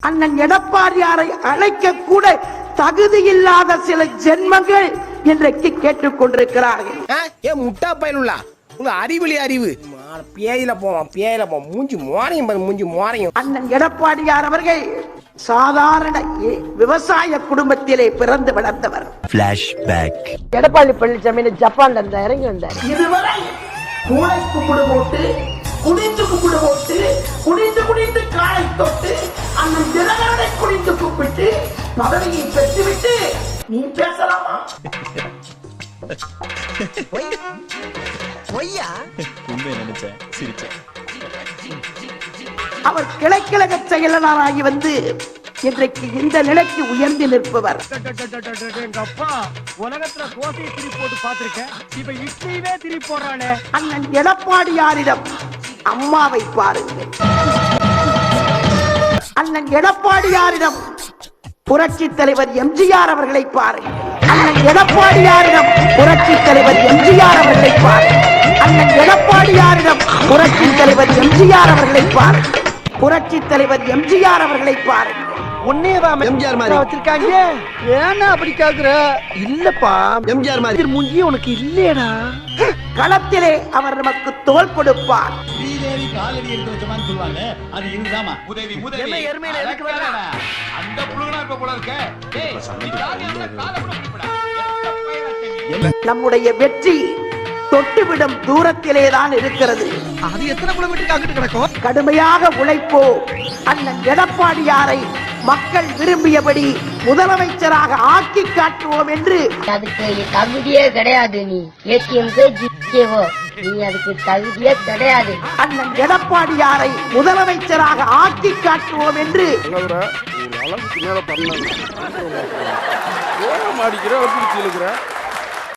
அண்ணன் எடப்பாடியாரை அழைக்க கூட தகுதி இல்லாத சில ஜென்மங்கள் இன்றைக்கு கேட்டுக் கொண்டிருக்கிறார்கள். ஏன் முட்டா பயனுள்ளா உங்க அறிவிலி அறிவு பேயில போவோம் மூஞ்சி மோரையும். அண்ணன் எடப்பாடியார் அவர்கள் சாதாரண விவசாய குடும்பத்திலே பிறந்து வளர்ந்தவர். எடப்பாடி பழனிசாமி ஜப்பான்ல இருந்தா இறங்கி வந்தார். இதுவரை கூடை கும்பிடு போட்டு குடிந்து கும்பிடு போட்டு குடிந்து காலை தொட்டு அண்ணன் தினகரனை குடிந்து கூப்பிட்டு பதவியை பெற்றுவிட்டு நீ பேசலாமா? அவர் கிளைக்கழக செயலாளராகி வந்து இன்றைக்கு இந்த நிலைக்கு உயர்ந்து நிற்பவர். அண்ணன் எடப்பாடியாரிடம் அம்மாவை பாருங்கள். அண்ணன் எடப்பாடியாரிடம் புரட்சி தலைவர் எம்ஜிஆர் அவர்களை பாருங்கள். அண்ணன் எடப்பாடியாரிடம் புரட்சி தலைவர் எம்ஜிஆர் அவர்களை பாருங்கள். அண்ணன் எடப்பாடியாரிடம் புரட்சி தலைவர் எம்ஜிஆர் அவர்களை பாருங்கள். புரட்சி தலைவர் எம்ஜிஆர் அவர்களை பாருங்கள். எம்ஜிஆர் மாதிரி வச்சிருக்காங்க. ஏன்னா அப்படி கேக்குற? இல்லப்பா, எம்ஜிஆர் மாதிரி மூஞ்சி உனக்கு இல்லையடா. களத்திலே அவர் நமக்கு தோள் கொடுப்பார். ஸ்ரீதேவி காலடி எடுத்து வச்சமான்னு சொல்லுவாங்க. அது இதுதாமா. என்ன எருமையில எதுக்கு வரா? அந்த புழுங்கனா இப்ப போல இருக்க. டேய், நீ காலடி எடுத்து கால புடுங்கடா. நம்முடைய வெற்றி தொட்டுவிடும் தூரத்திலே தான் இருக்கிறது. அது எத்தனை கிலோமீட்டருக்கு அங்கிட்டு கிடக்கும்? கடுமையாக உழைப்போம். அண்ணன் எடப்பாடியாரை மக்கள் விரும்பியபடி முதலமைச்சராக ஆக்கி காட்டுவோம் என்று. அதுக்கு தகுதியே கிடையாது. நீ ஏடிஎம்கே ஜிகேவோ, நீ அதுக்கு தகுதியே கிடையாது. அண்ணன் எடப்பாடியாரை முதலமைச்சராக ஆக்கி காட்டுவோம் என்று. மாடிக்கிற